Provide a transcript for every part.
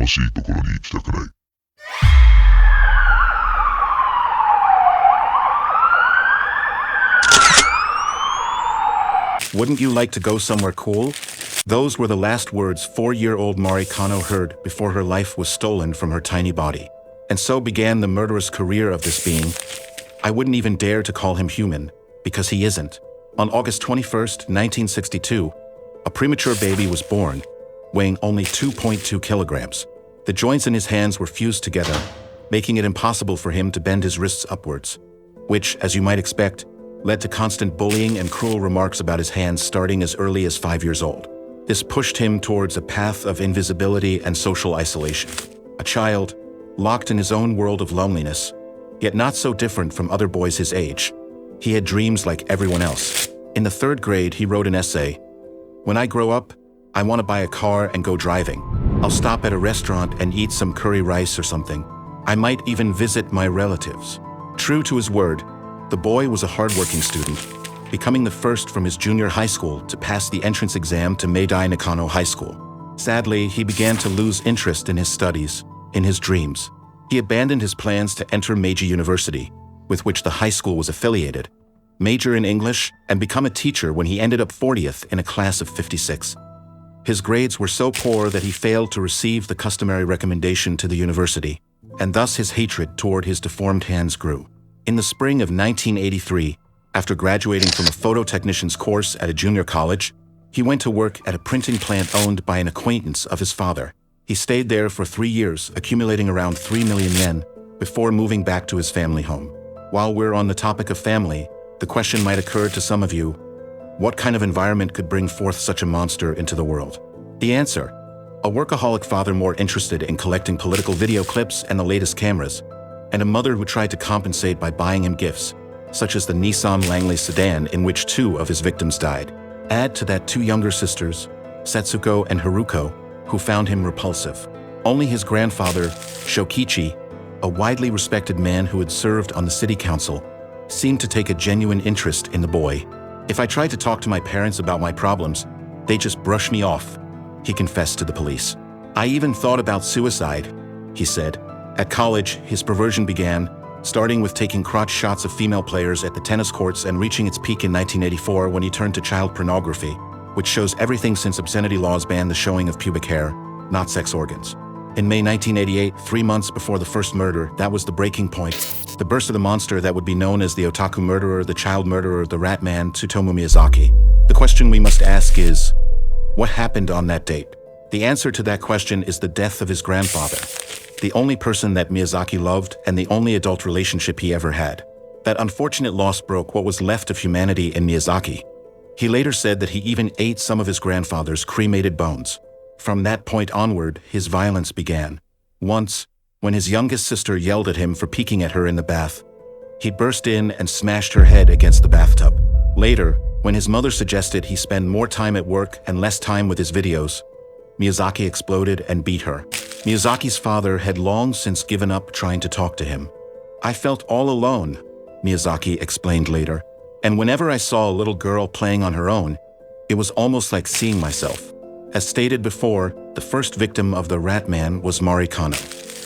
しいところに行きたくない。Wouldn't you like to go somewhere cool? Those were the last words 4-year-old Mari Kano heard before her life was stolen from her tiny body. And so began the murderous career of this being. I wouldn't even dare to call him human, because he isn't. On August 21st, 1962, a premature baby was born, weighing only 2.2 kilograms. The joints in his hands were fused together, making it impossible for him to bend his wrists upwards, which, as you might expect, led to constant bullying and cruel remarks about his hands starting as early as 5 years old. This pushed him towards a path of invisibility and social isolation. A child, locked in his own world of loneliness, yet not so different from other boys his age. He had dreams like everyone else. In the 3rd grade, he wrote an essay. "When I grow up, I want to buy a car and go driving. I'll stop at a restaurant and eat some curry rice or something. I might even visit my relatives." True to his word, the boy was a hardworking student, becoming the first from his junior high school to pass the entrance exam to Meidai Nakano High School. Sadly, he began to lose interest in his studies, in his dreams. He abandoned his plans to enter Meiji University, with which the high school was affiliated, major in English, and become a teacher when he ended up 40th in a class of 56. His grades were so poor that he failed to receive the customary recommendation to the university, and thus his hatred toward his deformed hands grew. In the spring of 1983, after graduating from a photo technician's course at a junior college, he went to work at a printing plant owned by an acquaintance of his father. He stayed there for 3 years, accumulating around 3 million yen, before moving back to his family home. While we're on the topic of family, the question might occur to some of you, what kind of environment could bring forth such a monster into the world? The answer: a workaholic father more interested in collecting political video clips and the latest cameras, and a mother who tried to compensate by buying him gifts, such as the Nissan Langley sedan in which 2 of his victims died. Add to that 2 younger sisters, Setsuko and Haruko, who found him repulsive. Only his grandfather, Shokichi, a widely respected man who had served on the city council, seemed to take a genuine interest in the boy. "If I tried to talk to my parents about my problems, they just brushed me off," he confessed to the police. "I even thought about suicide," he said. At college, his perversion began, starting with taking crotch shots of female players at the tennis courts and reaching its peak in 1984 when he turned to child pornography, which shows everything since obscenity laws banned the showing of pubic hair, not sex organs. In May 1988, 3 months before the first murder, that was the breaking point, the burst of the monster that would be known as the otaku murderer, the child murderer, the rat man, Tsutomo Miyazaki. The question we must ask is, what happened on that date? The answer to that question is the death of his grandfather, the only person that Miyazaki loved and the only adult relationship he ever had. That unfortunate loss broke what was left of humanity in Miyazaki. He later said that he even ate some of his grandfather's cremated bones. From that point onward, his violence began. Once, when his youngest sister yelled at him for peeking at her in the bath, he burst in and smashed her head against the bathtub. Later, when his mother suggested he spend more time at work and less time with his videos, Miyazaki exploded and beat her. Miyazaki's father had long since given up trying to talk to him. "I felt all alone," Miyazaki explained later, "and whenever I saw a little girl playing on her own, it was almost like seeing myself." As stated before, the first victim of the Rat Man was Mari Kano,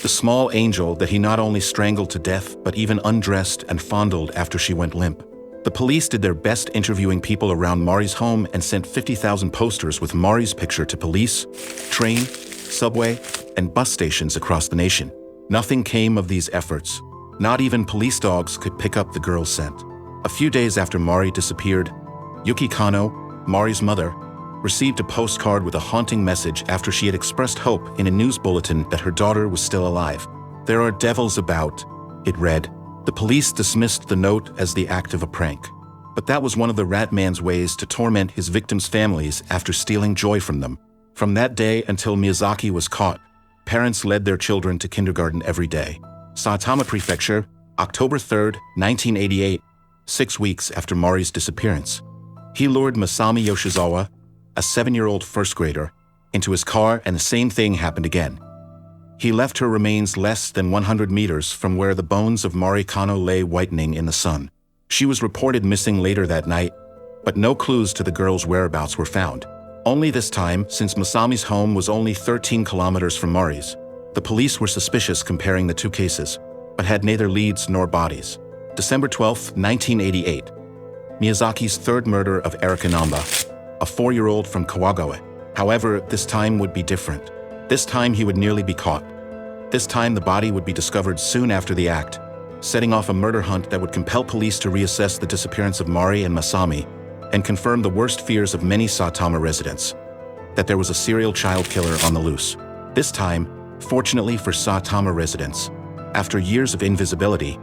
the small angel that he not only strangled to death but even undressed and fondled after she went limp. The police did their best interviewing people around Mari's home and sent 50,000 posters with Mari's picture to police, train, subway, and bus stations across the nation. Nothing came of these efforts. Not even police dogs could pick up the girl's scent. A few days after Mari disappeared, Yuki Kano, Mari's mother, received a postcard with a haunting message after she had expressed hope in a news bulletin that her daughter was still alive. "There are devils about," it read. The police dismissed the note as the act of a prank. But that was one of the Rat Man's ways to torment his victims' families after stealing joy from them. From that day until Miyazaki was caught, parents led their children to kindergarten every day. Saitama Prefecture, October 3, 1988, 6 weeks after Mari's disappearance. He lured Masami Yoshizawa, a 7-year-old first grader, into his car, and the same thing happened again. He left her remains less than 100 meters from where the bones of Mari Kano lay whitening in the sun. She was reported missing later that night, but no clues to the girl's whereabouts were found. Only this time, since Masami's home was only 13 kilometers from Mari's, The police were suspicious comparing the two cases, but had neither leads nor bodies. December 12, 1988. Miyazaki's third murder of Erika Namba, a 4-year-old from Kawagawa. However, this time would be different. This time he would nearly be caught. This time the body would be discovered soon after the act, setting off a murder hunt that would compel police to reassess the disappearance of Mari and Masami and confirm the worst fears of many Tsutomo residents, that there was a serial child killer on the loose. This time, fortunately for Tsutomo residents, after years of invisibility,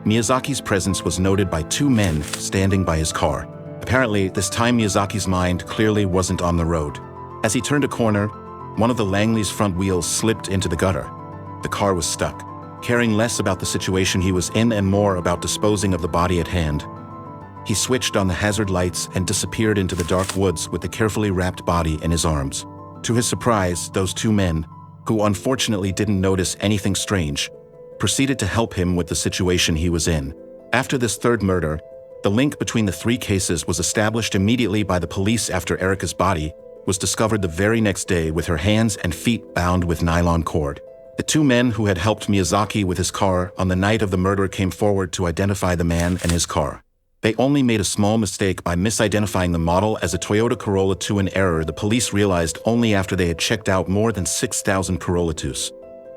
Miyazaki's presence was noted by 2 men standing by his car. Apparently, this time Miyazaki's mind clearly wasn't on the road. As he turned a corner, one of the Langley's front wheels slipped into the gutter. The car was stuck. Caring less about the situation he was in and more about disposing of the body at hand, he switched on the hazard lights and disappeared into the dark woods with the carefully wrapped body in his arms. To his surprise, those 2 men, who unfortunately didn't notice anything strange, proceeded to help him with the situation he was in. After this third murder, the link between the 3 cases was established immediately by the police after Erika's body was discovered the very next day with her hands and feet bound with nylon cord. The 2 men who had helped Miyazaki with his car on the night of the murder came forward to identify the man and his car. They only made a small mistake by misidentifying the model as a Toyota Corolla 2 in error the police realized only after they had checked out more than 6,000 Corolla 2s,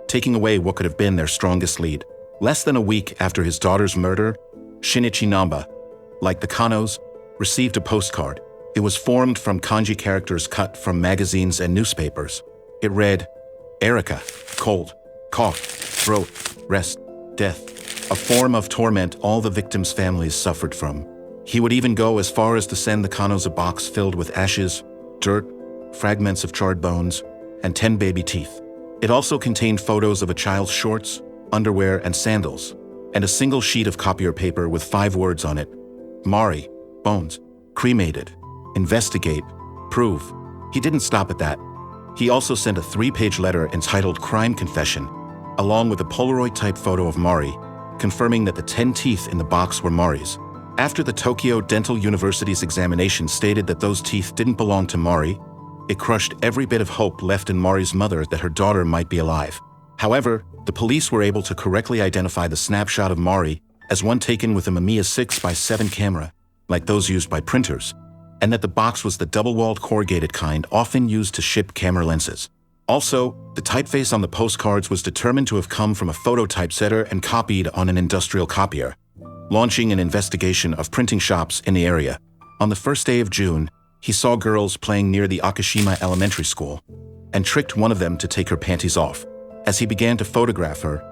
taking away what could have been their strongest lead. Less than a week after his daughter's murder, Shinichi Namba, like the Kanos, received a postcard. It was formed from kanji characters cut from magazines and newspapers. It read, "Erika, cold, cough, throat, rest, death. A form of torment all the victims' families suffered from." He would even go as far as to send the Kanos a box filled with ashes, dirt, fragments of charred bones, and 10 baby teeth. It also contained photos of a child's shorts, underwear, and sandals, and a single sheet of copier paper with 5 words on it: Mari, bones, cremated, investigate, prove. He didn't stop at that. He also sent a 3-page letter entitled Crime Confession, along with a Polaroid-type photo of Mari, confirming that the 10 teeth in the box were Mari's. After the Tokyo Dental University's examination stated that those teeth didn't belong to Mari, it crushed every bit of hope left in Mari's mother that her daughter might be alive. However, the police were able to correctly identify the snapshot of Mari as one taken with a Mamiya 6x7 camera, like those used by printers, and that the box was the double-walled corrugated kind often used to ship camera lenses. Also, the typeface on the postcards was determined to have come from a photo typesetter and copied on an industrial copier, launching an investigation of printing shops in the area. On the first day of June, he saw girls playing near the Akashima Elementary School and tricked one of them to take her panties off. As he began to photograph her,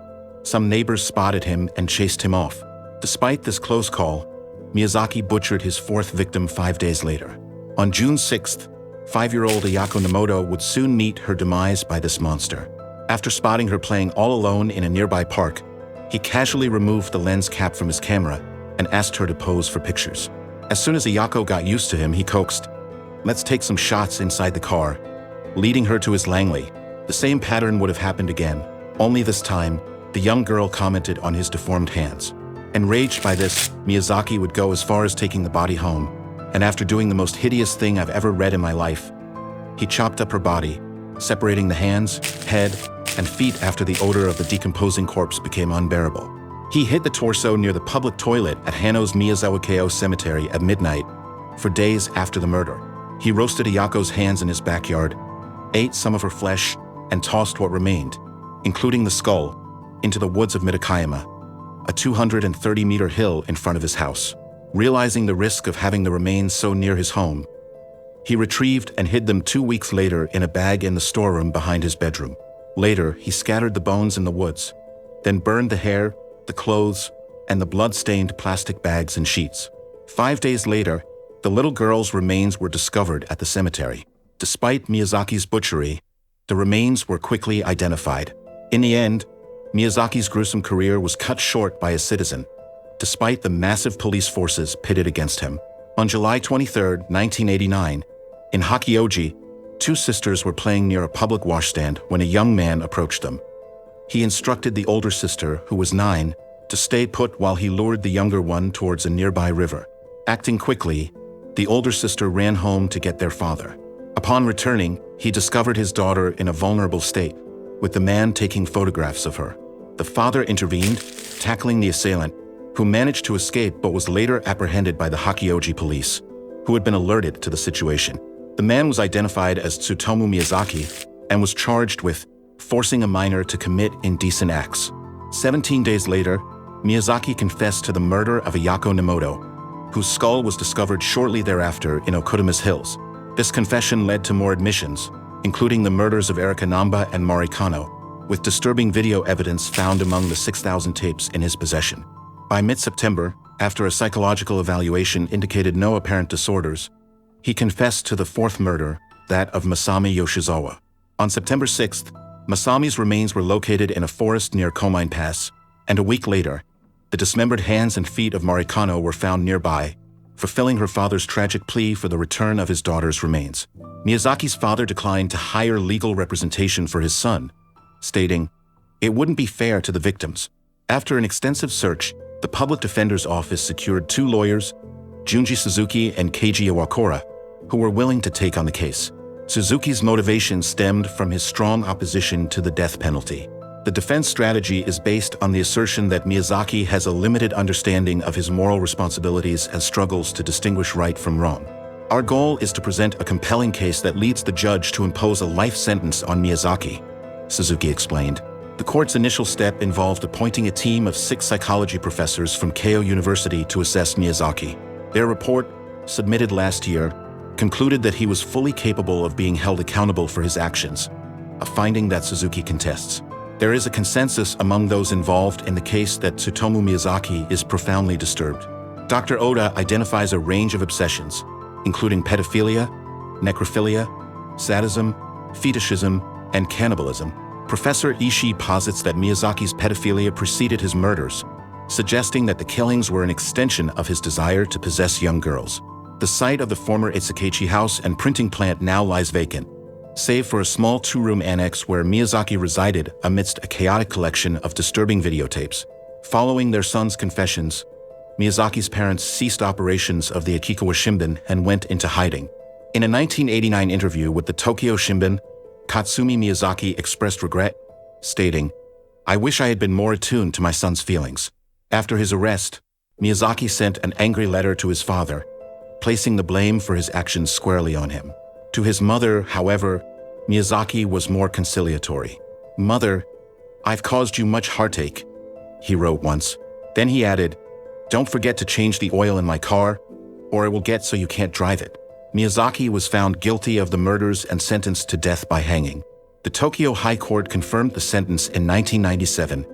some neighbors spotted him and chased him off. Despite this close call, Miyazaki butchered his 4th victim 5 days later. On June 6th, 5-year-old Ayako Nomoto would soon meet her demise by this monster. After spotting her playing all alone in a nearby park, he casually removed the lens cap from his camera and asked her to pose for pictures. As soon as Ayako got used to him, he coaxed, "Let's take some shots inside the car," leading her to his Langley. The same pattern would have happened again, only this time, the young girl commented on his deformed hands. Enraged by this, Miyazaki would go as far as taking the body home, and after doing the most hideous thing I've ever read in my life, he chopped up her body, separating the hands, head, and feet after the odor of the decomposing corpse became unbearable. He hid the torso near the public toilet at Hano's Miyazawa-kyo Cemetery at midnight for days after the murder. He roasted Ayako's hands in his backyard, ate some of her flesh, and tossed what remained, including the skull, into the woods of Midakayama, a 230-meter hill in front of his house. Realizing the risk of having the remains so near his home, he retrieved and hid them 2 weeks later in a bag in the storeroom behind his bedroom. Later, he scattered the bones in the woods, then burned the hair, the clothes, and the blood-stained plastic bags and sheets. 5 days later, the little girl's remains were discovered at the cemetery. Despite Miyazaki's butchery, the remains were quickly identified. In the end, Miyazaki's gruesome career was cut short by a citizen, despite the massive police forces pitted against him. On July 23, 1989, in Hakioji, 2 sisters were playing near a public washstand when a young man approached them. He instructed the older sister, who was 9, to stay put while he lured the younger one towards a nearby river. Acting quickly, the older sister ran home to get their father. Upon returning, he discovered his daughter in a vulnerable state. with the man taking photographs of her. The father intervened, tackling the assailant, who managed to escape but was later apprehended by the Hakioji police, who had been alerted to the situation. The man was identified as Tsutomo Miyazaki and was charged with forcing a minor to commit indecent acts. 17 days later, Miyazaki confessed to the murder of Ayako Nemoto, whose skull was discovered shortly thereafter in Okutamas Hills. This confession led to more admissions, including the murders of Erika Namba and Mari Kano, with disturbing video evidence found among the 6,000 tapes in his possession. By mid-September, after a psychological evaluation indicated no apparent disorders, he confessed to the fourth murder, that of Masami Yoshizawa. On September 6th, Masami's remains were located in a forest near Komine Pass, and a week later, the dismembered hands and feet of Mari Kano were found nearby, fulfilling her father's tragic plea for the return of his daughter's remains. Miyazaki's father declined to hire legal representation for his son, stating, "It wouldn't be fair to the victims." After an extensive search, the public defender's office secured 2 lawyers, Junji Suzuki and Keiji Iwakura, who were willing to take on the case. Suzuki's motivation stemmed from his strong opposition to the death penalty. The defense strategy is based on the assertion that Miyazaki has a limited understanding of his moral responsibilities and struggles to distinguish right from wrong. Our goal is to present a compelling case that leads the judge to impose a life sentence on Miyazaki, Suzuki explained. The court's initial step involved appointing a team of 6 psychology professors from Keio University to assess Miyazaki. Their report, submitted last year, concluded that he was fully capable of being held accountable for his actions, a finding that Suzuki contests. There is a consensus among those involved in the case that Tsutomu Miyazaki is profoundly disturbed. Dr. Oda identifies a range of obsessions, including pedophilia, necrophilia, sadism, fetishism, and cannibalism. Professor Ishii posits that Miyazaki's pedophilia preceded his murders, suggesting that the killings were an extension of his desire to possess young girls. The site of the former Itsukechi house and printing plant now lies vacant, save for a small 2-room annex where Miyazaki resided amidst a chaotic collection of disturbing videotapes. Following their son's confessions, Miyazaki's parents ceased operations of the Akikawa Shimbun and went into hiding. In a 1989 interview with the Tokyo Shimbun, Katsumi Miyazaki expressed regret, stating, "I wish I had been more attuned to my son's feelings." After his arrest, Miyazaki sent an angry letter to his father, placing the blame for his actions squarely on him. To his mother, however, Miyazaki was more conciliatory. "Mother, I've caused you much heartache," he wrote once. Then he added, "Don't forget to change the oil in my car, or it will get so you can't drive it." Miyazaki was found guilty of the murders and sentenced to death by hanging. The Tokyo High Court confirmed the sentence in 1997,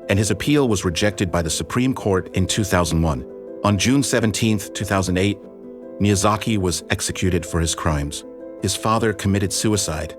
and his appeal was rejected by the Supreme Court in 2001. On June 17, 2008, Miyazaki was executed for his crimes. His father committed suicide,